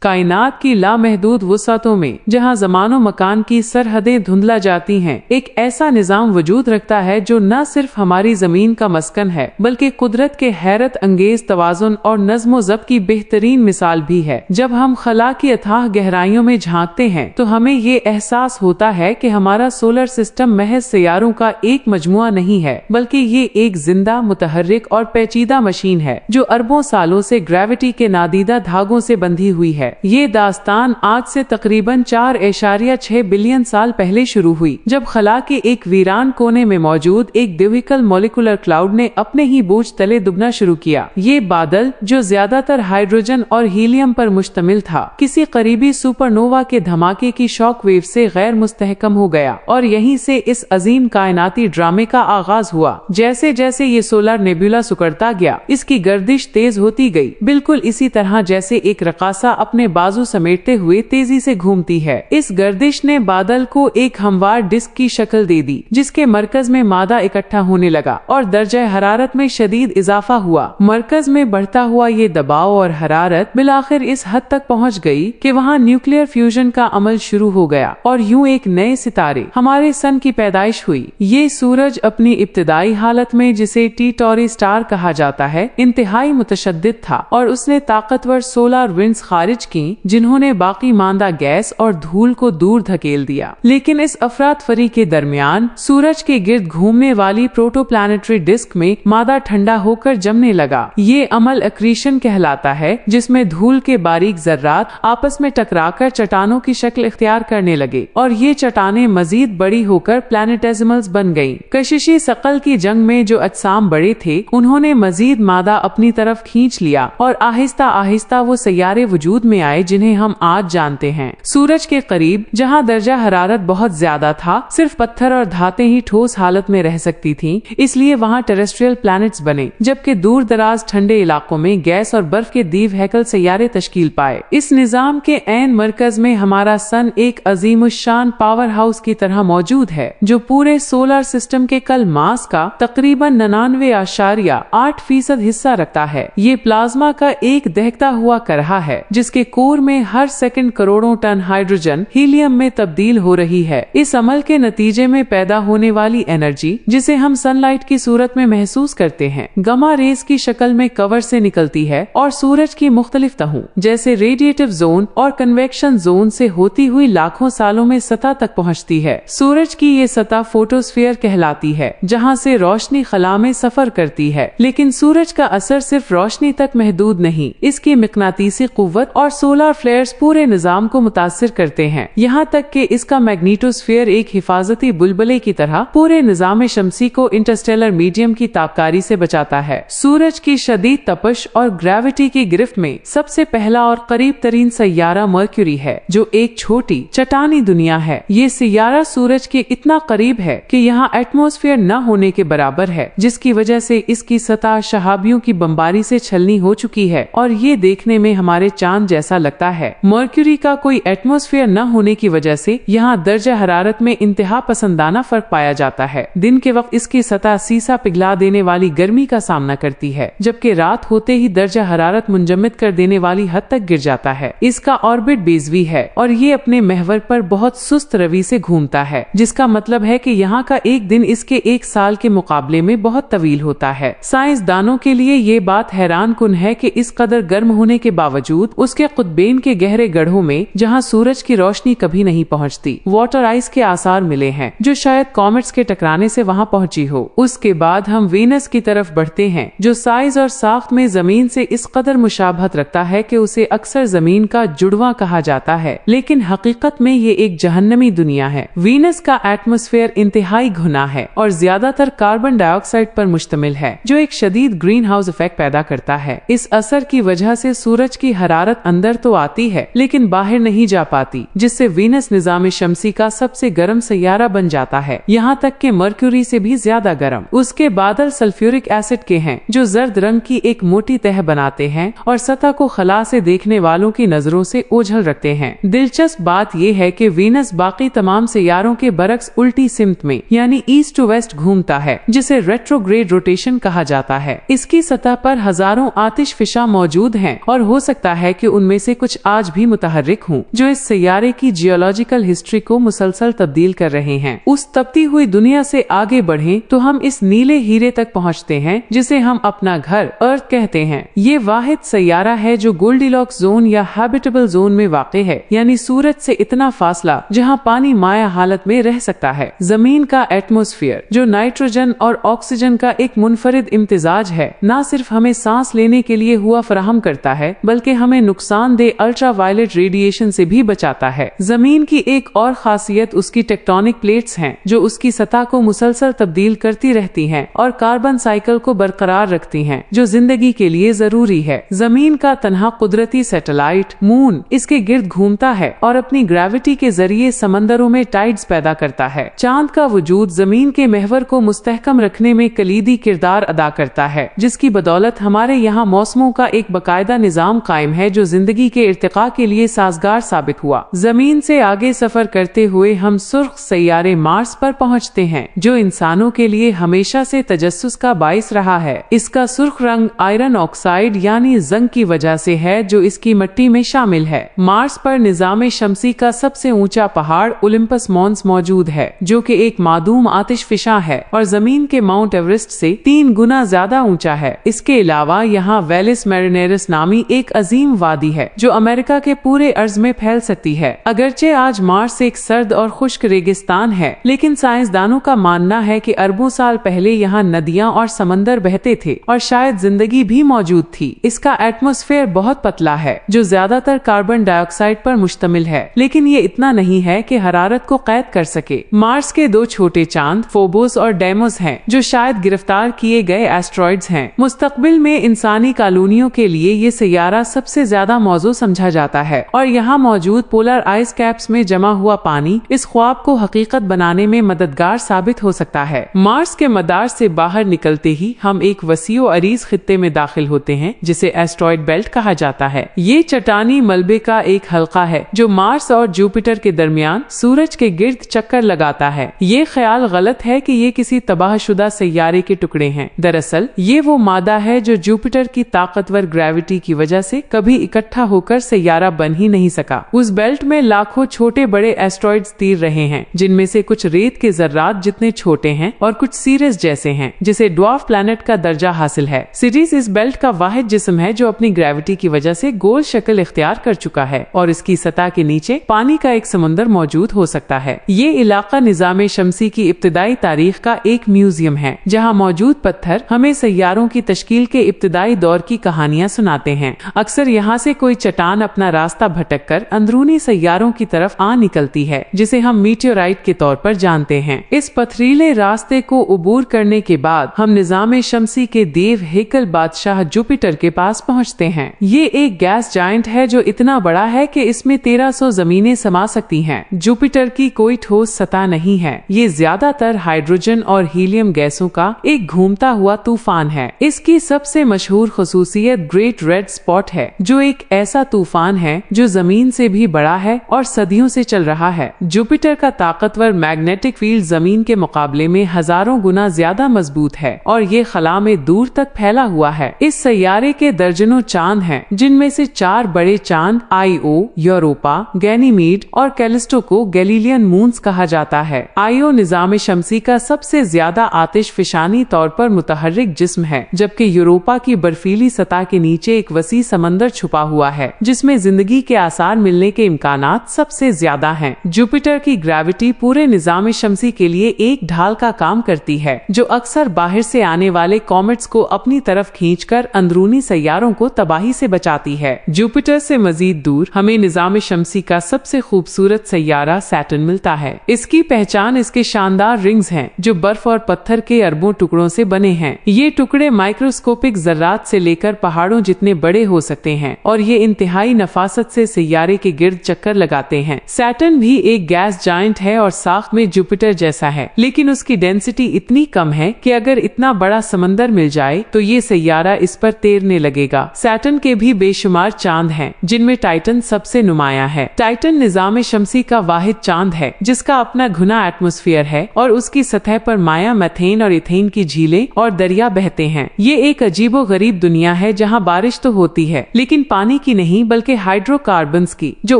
कायनात की लामहदूद वुसअतों में जहाँ ज़मानो मकान की सरहदें धुंधला जाती हैं, एक ऐसा निज़ाम वजूद रखता है जो न सिर्फ हमारी ज़मीन का मस्कन है बल्कि कुदरत के हैरत अंगेज तवाज़ुन और नज़्म ज़ब्त की बेहतरीन मिसाल भी है। जब हम खला की अथाह गहराइयों में झांकते हैं तो हमें ये एहसास होता है कि हमारा सोलर सिस्टम महज सियारों का एक मजमुआ नहीं है बल्कि ये एक जिंदा, मुतहर्रिक और पेचीदा मशीन है जो अरबों सालों से ग्रेविटी के नादीदा धागों से बंधी हुई है। ये दास्तान आज से तकरीबन 4.6 बिलियन साल पहले शुरू हुई, जब खला के एक वीरान कोने में मौजूद एक द्विविकल मॉलिक्यूलर क्लाउड ने अपने ही बोझ तले दुबना शुरू किया। ये बादल, जो ज्यादातर हाइड्रोजन और हीलियम पर मुश्तमिल था, किसी करीबी सुपरनोवा के धमाके की शॉक वेव से गैर मुस्तहकम हो गया और यहीं से इस अजीम कायनाती ड्रामे का आगाज हुआ। जैसे जैसे ये सोलर नेबुला सुकड़ता गया, इसकी गर्दिश तेज होती गई, बिल्कुल इसी तरह जैसे एक रकासा अपने बाजू समेटते हुए तेजी से घूमती है। इस गर्दिश ने बादल को एक हमवार डिस्क की शक्ल दे दी, जिसके मरकज में मादा इकट्ठा होने लगा और दर्जा हरारत में शदीद इजाफा हुआ। मरकज में बढ़ता हुआ ये दबाव और हरारत बिलाखिर इस हद तक पहुंच गई कि वहां न्यूक्लियर फ्यूजन का अमल शुरू हो गया और यूं एक नए सितारे, हमारे सन की पैदाइश हुई। ये सूरज अपनी इब्तिदाई हालत में, जिसे टी-टॉरी स्टार कहा जाता है, इंतहाई मुतशद्दिद था और उसने ताकतवर सोलर विंड्स खारिज की जिन्होंने बाकी मांदा गैस और धूल को दूर धकेल दिया। लेकिन इस अफरातफरी के दरमियान सूरज के गिर्द घूमने वाली प्रोटोप्लैनेटरी डिस्क में मादा ठंडा होकर जमने लगा। ये अमल एक्रीशन कहलाता है, जिसमें धूल के बारीक जर्रात आपस में टकराकर चट्टानों की शक्ल इख्तियार करने लगे और ये चट्टानें मजीद बड़ी होकर प्लैनेटेसिमल्स बन गईं। कशिशी सकल की जंग में जो अजसाम बड़े थे, उन्होंने मजीद मादा अपनी तरफ खींच लिया और आहिस्ता आहिस्ता वो सैयारे वजूद में आए जिन्हें हम आज जानते हैं। सूरज के करीब, जहां दर्जा हरारत बहुत ज्यादा था, सिर्फ पत्थर और धातें ही ठोस हालत में रह सकती थीं, इसलिए वहां टेरेस्ट्रियल प्लैनेट्स बने, जबकि दूर दराज ठंडे इलाकों में गैस और बर्फ के दीव हैकल सैयारे तश्कील पाए। इस निजाम के ऐन मरकज में हमारा सन एक अजीमुशान पावर हाउस की तरह मौजूद है, जो पूरे सोलर सिस्टम के कल मास का तकरीबन 99.8% हिस्सा रखता है। ये प्लाज्मा का एक दहकता हुआ करहा है, जिसके कोर में हर सेकंड करोड़ों टन हाइड्रोजन हीलियम में तब्दील हो रही है। इस अमल के नतीजे में पैदा होने वाली एनर्जी, जिसे हम सनलाइट की सूरत में महसूस करते हैं, गमा रेस की शक्ल में कवर से निकलती है और सूरज की मुख्तलिफ तहों जैसे रेडिएटिव जोन और कन्वेक्शन जोन से होती हुई लाखों सालों में सतह तक पहुंचती है। सूरज की ये सतह फोटोस्फीयर कहलाती है, जहां से रोशनी खला में सफर करती है। लेकिन सूरज का असर सिर्फ रोशनी तक महदूद नहीं, इसकी मिकनातीसी कुव्वत और सोलर फ्लेयर्स पूरे निजाम को मुतासिर करते हैं, यहाँ तक कि इसका मैग्नेटोस्फीयर एक हिफाजती बुलबुले की तरह पूरे निजाम शमसी को इंटरस्टेलर मीडियम की ताबकारी से बचाता है। सूरज की शदीद तपश और ग्रेविटी की गिरफ्त में सबसे पहला और करीब तरीन सैयारा मर्क्यूरी है, जो एक छोटी चट्टानी दुनिया है। ये सैयारा सूरज के इतना करीब है कि यहाँ एटमॉस्फेयर न होने के बराबर है, जिसकी वजह से इसकी सतह शहाबियों की बमबारी से छलनी हो चुकी है और ये देखने में हमारे चांद जैसा लगता है। मर्क्यूरी का कोई एटमॉस्फेयर न होने की वजह से यहाँ दर्जा हरारत में इंतहा पसंदाना फर्क पाया जाता है। दिन के वक्त इसकी सतह सीसा पिघला देने वाली गर्मी का सामना करती है, जबकि रात होते ही दर्जा हरारत मुंजमद कर देने वाली हद तक गिर जाता है। इसका ऑर्बिट बेज़वी है और ये अपने महवर पर बहुत सुस्त रवि से घूमता है, जिसका मतलब है कि यहाँ का एक दिन इसके एक साल के मुकाबले में बहुत तवील होता है। साइंसदानों के लिए ये बात हैरान कुन है कि इस कदर गर्म होने के बावजूद उसके कुतबेन के गहरे गढ़ों में, जहाँ सूरज की रोशनी कभी नहीं पहुँचती, वाटर आइस के आसार मिले हैं, जो शायद कॉमेट्स के टकराने से वहाँ पहुँची हो। उसके बाद हम वीनस की तरफ बढ़ते हैं, जो साइज और साख्त में जमीन से इस कदर मुशाबहत रखता है कि उसे अक्सर जमीन का जुड़वा कहा जाता है, लेकिन हकीकत में ये एक जहन्नमी दुनिया है। वीनस का एटमॉस्फेयर इंतहाई घुना है और ज्यादातर कार्बन डाइऑक्साइड पर मुश्तमिल है, जो एक शदीद ग्रीन हाउस इफेक्ट पैदा करता है। इस असर की वजह से सूरज की हरारत अंदर तो आती है लेकिन बाहर नहीं जा पाती, जिससे वीनस निजाम शमसी का सबसे गर्म सैयारा बन जाता है, यहाँ तक कि मर्क्यूरी से भी ज्यादा गर्म। उसके बादल सल्फ्यूरिक एसिड के हैं, जो जर्द रंग की एक मोटी तह बनाते हैं और सतह को खला से देखने वालों की नजरों से ओझल रखते हैं। दिलचस्प बात यह है कि वीनस बाकी तमाम सैयारों के बरक्स उल्टी सिमत में यानी ईस्ट टू वेस्ट घूमता है, जिसे रेट्रोग्रेड रोटेशन कहा जाता है। इसकी सतह पर हजारों आतिश फिशा मौजूद हैं और हो सकता है कि उनमें उनमें से कुछ आज भी मुतहर्रिक हूँ, जो इस सैयारे की जियोलॉजिकल हिस्ट्री को मुसलसल तब्दील कर रहे हैं। उस तपती हुई दुनिया से आगे बढ़ें तो हम इस नीले हीरे तक पहुँचते हैं जिसे हम अपना घर अर्थ कहते हैं। ये वाहिद सैयारा है जो गोल्डीलॉक्स जोन या हैबिटेबल जोन में वाक़े है, यानी सूरज से इतना फासला जहाँ पानी माया हालत में रह सकता है। जमीन का एटमॉस्फेयर जो नाइट्रोजन और ऑक्सीजन का एक मुनफरिद इम्तिजाज है, न सिर्फ हमें सांस लेने के लिए हुआ फराहम करता है बल्कि हमें नुकसानदेह अल्ट्रावायलेट रेडिएशन से भी बचाता है। जमीन की एक और खासियत उसकी टेक्टोनिक प्लेट्स हैं जो उसकी सतह को मुसलसल तब्दील करती रहती हैं और कार्बन साइकिल को बरकरार रखती हैं, जो जिंदगी के लिए जरूरी है। जमीन का तन्हा कुदरती सैटेलाइट मून इसके गिर्द घूमता है और अपनी ग्रेविटी के जरिए समंदरों में टाइड्स पैदा करता है। चांद का वजूद जमीन के महवर को मुस्तहकम रखने में कलीदी किरदार अदा करता है, जिसकी बदौलत हमारे यहाँ मौसमों का एक बाकायदा निजाम कायम है जो जिंदगी के इर्तिका के लिए साजगार साबित हुआ। जमीन से आगे सफर करते हुए हम सुर्ख सैयारे मार्स पर पहुँचते हैं, जो इंसानों के लिए हमेशा से तजस्सुस का बाइस रहा है। इसका सुर्ख रंग आयरन ऑक्साइड यानी जंग की वजह से है जो इसकी मिट्टी में शामिल है। मार्स पर निजाम शमसी का सबसे ऊंचा पहाड़ ओलिम्पस मॉन्स मौजूद है, जो कि एक मादूम आतिशफिशा है और जमीन के माउंट एवरेस्ट से 3 गुना ज्यादा ऊंचा है। इसके अलावा यहाँ वेलिस मैरिनेरिस नामी एक अजीम वादी है जो अमेरिका के पूरे अर्ज में फैल सकती है। अगरचे आज मार्स एक सर्द और खुश्क रेगिस्तान है, लेकिन साइंसदानों का मानना है कि अरबों साल पहले यहाँ नदियाँ और समंदर बहते थे और शायद जिंदगी भी मौजूद थी। इसका एटमॉस्फेयर बहुत पतला है जो ज्यादातर कार्बन डाइऑक्साइड पर मुश्तमिल है, लेकिन ये इतना नहीं है कि हरारत को कैद कर सके। मार्स के 2 छोटे चांद फोबोस और डेमोस हैं, जो शायद गिरफ्तार किए गए एस्ट्रॉइड्स हैं। मुस्तकबिल में इंसानी कॉलोनियों के लिए ये सैयारा सबसे ज्यादा मौजू समझा जाता है और यहाँ मौजूद पोलर आइस कैप्स में जमा हुआ पानी इस ख्वाब को हकीकत बनाने में मददगार साबित हो सकता है। मार्स के मदार से बाहर निकलते ही हम एक वसीओ अरीज खित्ते में दाखिल होते हैं जिसे एस्ट्रॉइड बेल्ट कहा जाता है। ये चट्टानी मलबे का एक हल्का है जो मार्स और जुपिटर के दरमियान सूरज के गिर्द चक्कर लगाता है। ये ख्याल गलत है कि ये किसी तबाहशुदा सैयारे के टुकड़े हैं। दरअसल ये वो मादा है जो जुपिटर की ताकतवर ग्रेविटी की वजह से कभी इकट्ठा होकर सैयारा बन ही नहीं सका। उस बेल्ट में लाखों छोटे बड़े एस्ट्रॉइड्स तीर रहे हैं, जिनमें से कुछ रेत के जर्रात जितने छोटे हैं और कुछ सीरियस जैसे हैं, जिसे ड्वार्फ प्लैनेट का दर्जा हासिल है। सिरीस इस बेल्ट का वाहिद जिस्म है जो अपनी ग्रेविटी की वजह से गोल शक्ल इख्तियार कर चुका है और इसकी सतह के नीचे पानी का एक समुंदर मौजूद हो सकता है। ये इलाका निजाम शमसी की इब्तिदाई तारीख का एक म्यूजियम है, जहाँ मौजूद पत्थर हमें सैयारों की तश्कील के इब्तिदाई दौर की कहानियाँ सुनाते हैं। अक्सर यहाँ से कोई चट्टान अपना रास्ता भटक कर अंदरूनी सैयारों की तरफ आ निकलती है, जिसे हम मीटियोराइट के तौर पर जानते हैं। इस पथरीले रास्ते को उबूर करने के बाद हम निजाम शमसी के देव हेकल बादशाह जुपिटर के पास पहुँचते हैं। ये एक गैस जायंट है जो इतना बड़ा है कि इसमें 1300 जमीनें समा सकती हैं। जुपिटर की कोई ठोस सतह नहीं है। ये ज्यादातर हाइड्रोजन और हीलियम गैसों का एक घूमता हुआ तूफान है। इसकी सबसे मशहूर खसूसियत ग्रेट रेड स्पॉट है, जो एक ऐसा तूफान है जो जमीन से भी बड़ा है और सदियों से चल रहा है। जुपिटर का ताकतवर मैग्नेटिक फील्ड जमीन के मुकाबले में हजारों गुना ज्यादा मजबूत है और ये खला में दूर तक फैला हुआ है। इस सैयारे के दर्जनों चांद हैं, जिनमें से 4 बड़े चांद आईओ, यूरोपा, गैनीमीड और कैलिस्टो को गैलीलियन मून्स कहा जाता है। आईओ निजाम शमसी का सबसे ज्यादा आतिशफिशानी तौर पर मुतहर्रिक जिस्म है, जबकि यूरोपा की बर्फीली सतह के नीचे एक वसी समंदर छुपा हुआ है जिसमें जिंदगी के आसार मिलने के इम्कानात सबसे ज्यादा हैं। जुपिटर की ग्रेविटी पूरे निजाम शमसी के लिए एक ढाल का काम करती है, जो अक्सर बाहर से आने वाले कॉमेट्स को अपनी तरफ खींचकर अंदरूनी सैयारों को तबाही से बचाती है। जुपिटर से मजीद दूर हमें निजाम शमसी का सबसे खूबसूरत सैयारा सैटर्न मिलता है। इसकी पहचान इसके शानदार रिंग्स हैं, जो बर्फ और पत्थर के अरबों टुकड़ों से बने हैं। ये टुकड़े माइक्रोस्कोपिक जर्रात से लेकर पहाड़ों जितने बड़े हो सकते हैं और ये इंतहाई नफासत से सैयारे के गिर्द चक्कर लगाते हैं। सैटर्न भी एक गैस जायंट है और साख में जुपिटर जैसा है, लेकिन उसकी डेंसिटी इतनी कम है कि अगर इतना बड़ा समंदर मिल जाए तो ये सैयारा इस पर तैरने लगेगा। सैटर्न के भी बेशुमार चांद हैं, जिनमें टाइटन सबसे नुमाया है। टाइटन निजाम शमसी का वाहिद चांद है जिसका अपना घुना एटमॉस्फेयर है और उसकी सतह पर माया, मीथेन और इथेन की झीलें और दरिया बहते हैं। ये एक अजीबो गरीब दुनिया है जहाँ बारिश तो होती है, लेकिन पानी की नहीं बल्कि हाइड्रोकार्बन्स की, जो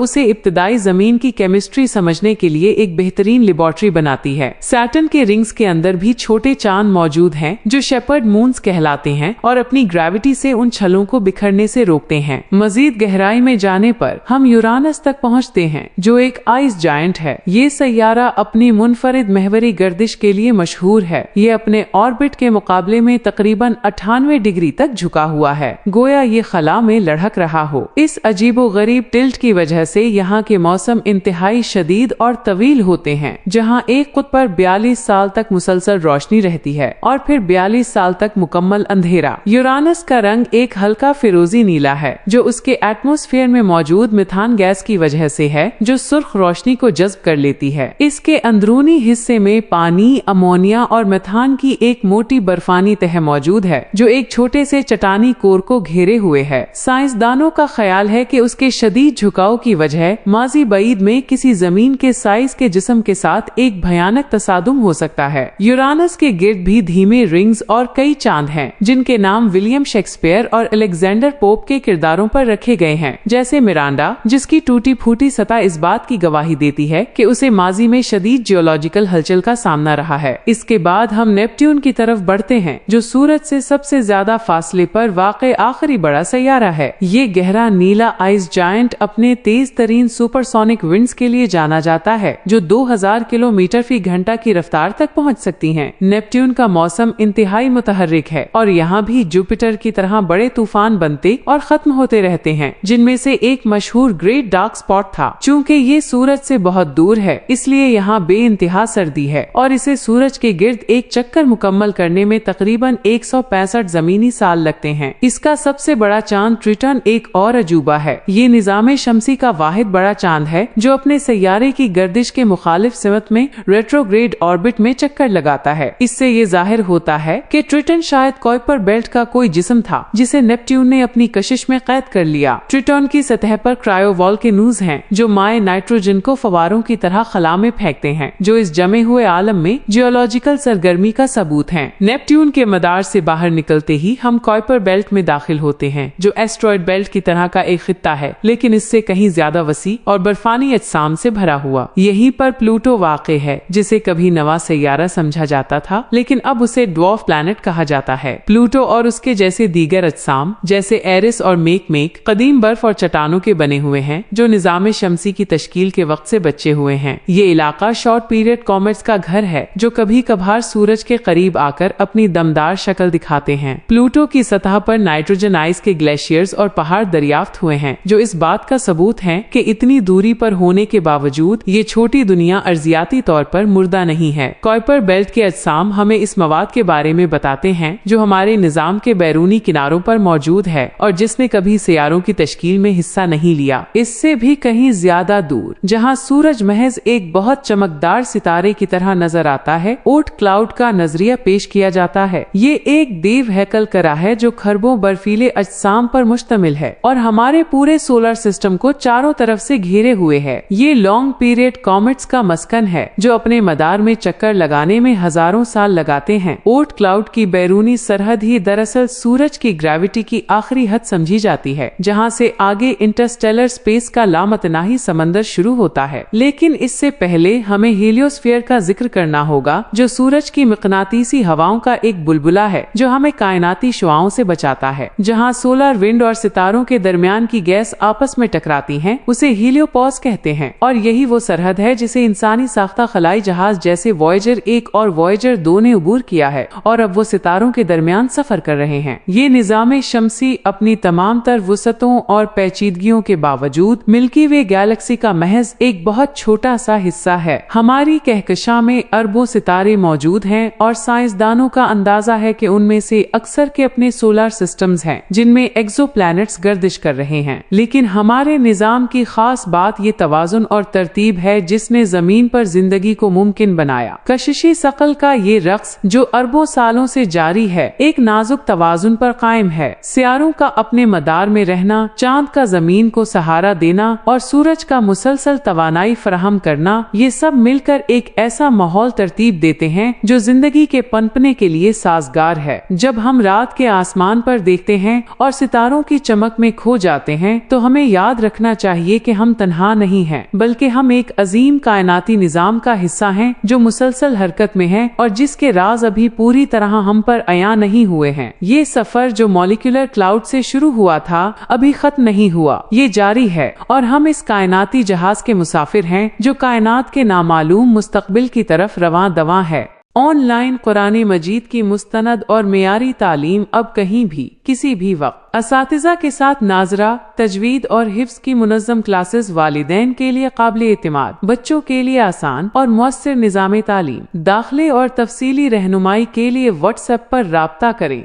उसे इब्तदाई जमीन की केमिस्ट्री समझने के लिए एक बेहतरीन लेबोरेटरी बनाती है। सैटर्न के रिंग्स के अंदर भी छोटे चांद मौजूद हैं जो शेपर्ड मून्स कहलाते हैं और अपनी ग्रेविटी से उन छलों को बिखरने से रोकते हैं। मजीद गहराई में जाने पर हम यूरानस तक पहुंचते हैं जो एक आइस जायंट है। ये सैयारा अपनी मुनफरिद महवरी गर्दिश के लिए मशहूर है। ये अपने ऑर्बिट के मुकाबले में तकरीबन 98 डिग्री तक झुका हुआ है, गोया ये खला में लढ़क रहा हो। इस अजीबो गरीब टिल्ट की वजह से यहाँ के मौसम इंतहाई शदीद और तवील होते हैं, जहाँ एक कुत पर 42 साल तक मुसलसल रोशनी रहती है और फिर 42 साल तक मुकम्मल अंधेरा। यूरानस का रंग एक हल्का फिरोजी नीला है जो उसके एटमॉस्फेयर में मौजूद मिथान गैस की वजह से है, जो सुर्ख रोशनी को जज्ब कर लेती है। इसके अंदरूनी हिस्से में पानी, अमोनिया और मिथान की एक मोटी बर्फानी तह मौजूद है जो एक छोटे से चट्टानी कोर को घेरे हुए है। साइंसदानों का ख्याल है कि उसके शदीद झुकाव की वजह माजी बईद में किसी जमीन के साइज के जिस्म के साथ एक भयानक तसादुम हो सकता है। यूरानस के गिर्द भी धीमे रिंग्स और कई चांद हैं जिनके नाम विलियम शेक्सपियर और अलेक्जेंडर पोप के किरदारों पर रखे गए हैं, जैसे मिरांडा, जिसकी टूटी फूटी सतह इस बात की गवाही देती है कि उसे माजी में शदीद जियोलॉजिकल हलचल का सामना रहा है। इसके बाद हम नेपट्यून की तरफ बढ़ते हैं जो सूरज से सबसे ज्यादा फासले पर वाक़े आखिरी बड़ा सैयारा है। ये गहरा नीला आइस जायंट अपने तेज तरीन सुपरसोनिक विंड्स के लिए जाना जाता है जो 2000 किलोमीटर फी घंटा की रफ्तार तक पहुंच सकती हैं। नेपट्यून का मौसम इंतहाई मुतहर्रिक है और यहाँ भी जुपिटर की तरह बड़े तूफान बनते और खत्म होते रहते हैं, जिनमें से एक मशहूर ग्रेट डार्क स्पॉट था। चूँकि ये सूरज से बहुत दूर है इसलिए यहाँ बेइंतहा सर्दी है और इसे सूरज के गिर्द एक चक्कर मुकम्मल करने में तकरीबन 165 जमीनी साल लगते हैं। इसका सबसे बड़ा चांद ट्रिटन एक और अजूबा है। ये निजाम शमसी का वाहिद बड़ा चांद है जो अपने सैयारे की गर्दिश के मुखालिफ सिमत में रेट्रोग्रेड ऑर्बिट में चक्कर लगाता है। इससे ये जाहिर होता है कि ट्रिटन शायद कुइपर बेल्ट का कोई जिस्म था जिसे नेपट्यून ने अपनी कशिश में कैद कर लिया। ट्रिटन की सतह पर क्रायोवोल्केनोज हैं जो माए नाइट्रोजन को फवारों की तरह खला में फेंकते हैं, जो इस जमे हुए आलम में जियोलॉजिकल सरगर्मी का सबूत हैं। नेपट्यून के मदार से बाहर निकलते ही हम कुइपर बेल्ट में दाखिल होते हैं जो एस्ट्रॉयड बेल्ट की तरह का एक खित्ता है, लेकिन इससे कहीं ज्यादा वसी और बर्फानी अजसाम से भरा हुआ। यहीं पर प्लूटो वाक़े है जिसे कभी नवा सैयारा समझा जाता था लेकिन अब उसे ड्वार्फ प्लैनेट कहा जाता है। प्लूटो और उसके जैसे दीगर अजसाम जैसे एरिस और मेक कदीम बर्फ और चट्टानों के बने हुए हैं जो निजाम शमसी की तश्कील के वक्त से बचे हुए हैं। ये इलाका शॉर्ट पीरियड कॉमेट्स का घर है जो कभी कभार सूरज के करीब आकर अपनी दमदार शक्ल दिखाते हैं। प्लूटो की सतह पर नाइट्रोजन आइस के ग्लेशियर्स और पहाड़ दरियाफ्त हुए हैं जो इस बात का सबूत है कि इतनी दूरी पर होने के बावजूद ये छोटी दुनिया अर्जियाती तौर पर मुर्दा नहीं है। कुइपर बेल्ट के अजसाम हमें इस मवाद के बारे में बताते हैं जो हमारे निजाम के बैरूनी किनारों पर मौजूद है और जिसने कभी सियारों की तश्कील में हिस्सा नहीं लिया। इससे भी कहीं ज्यादा दूर जहाँ सूरज महज एक बहुत चमकदार सितारे की तरह नजर आता है, ओट क्लाउड का नजरिया पेश किया जाता है। ये एक देव हैकल करा है जो खरबों बर्फीले अजसाम पर मुश्तमिल है और हमारे पूरे सोलर सिस्टम को चारों तरफ से घेरे हुए है। ये लॉन्ग पीरियड कॉमेट्स का मस्कन है जो अपने मदार में चक्कर लगाने में हजारों साल लगाते हैं। ओट क्लाउड की बैरूनी सरहद ही दरअसल सूरज की ग्रेविटी की आखिरी हद समझी जाती है, जहाँ से आगे इंटरस्टेलर स्पेस का लामतनाही समंदर शुरू होता है। लेकिन इससे पहले हमें हीलियोस्फीयर का जिक्र करना होगा जो सूरज की मकनातीसी हवाओं का एक बुलबुला है जो हमें कायनाती शुआओं से बचाता है। जहाँ सोलर विंड और सितारों के दरमियान की गैस आपस में टकराती हैं, उसे हीलियोपॉज कहते हैं और यही वो सरहद है जिसे इंसानी साख्ता खलाई जहाज जैसे वॉयेजर 1 और वॉयेजर 2 ने उबूर किया है और अब वो सितारों के दरमियान सफर कर रहे हैं। ये निजाम शमसी अपनी तमाम तर वुसतों और पेचीदगियों के बावजूद मिल्की वे गैलेक्सी का महज एक बहुत छोटा सा हिस्सा है। हमारी कहकशां में अरबों सितारे मौजूद हैं और साइंसदानों का अंदाजा है कि उनमें से अक्सर के अपने सोलर सिस्टम्स हैं जिनमें एक्सोप्लैनेट्स गर्दिश कर रहे हैं। लेकिन हमारे निजाम की खास बात ये तवाजुन और तरतीब है जिसने जमीन पर जिंदगी को मुमकिन बनाया। कशिशी शकल का ये रक्स जो अरबों सालों से जारी है एक नाजुक तवाजुन पर कायम है। सियारों का अपने मदार में रहना, चांद का जमीन को सहारा देना और सूरज का मुसलसल तवानाई फराहम करना, ये सब मिलकर एक ऐसा माहौल तरतीब देते हैं जो जिंदगी के पनपने के लिए साजगार है। जब हम रात के आसमान पर देखते हैं और सितारों की चमक में में खो जाते हैं तो हमें याद रखना चाहिए कि हम तन्हा नहीं हैं, बल्कि हम एक अजीम कायनाती निजाम का हिस्सा हैं जो मुसलसल हरकत में है और जिसके राज अभी पूरी तरह हम पर अया नहीं हुए हैं। ये सफर जो मॉलिक्यूलर क्लाउड से शुरू हुआ था अभी खत्म नहीं हुआ, ये जारी है और हम इस कायनाती जहाज के मुसाफिर हैं जो कायनात के नामालूम मुस्तकबिल की तरफ रवां दवां है। ऑनलाइन कुरान मजीद की मुस्तनद और मेयारी तालीम अब कहीं भी किसी भी वक्त असातिज़ा के साथ नाजरा, तजवीद और हिफ्ज की मुनज़्ज़म क्लासेस वालिदैन के लिए काबिल एतमाद, बच्चों के लिए आसान और मुअस्सिर निज़ाम तालीम। दाखिले और तफसीली रहनुमाई के लिए व्हाट्सएप पर राब्ता करें।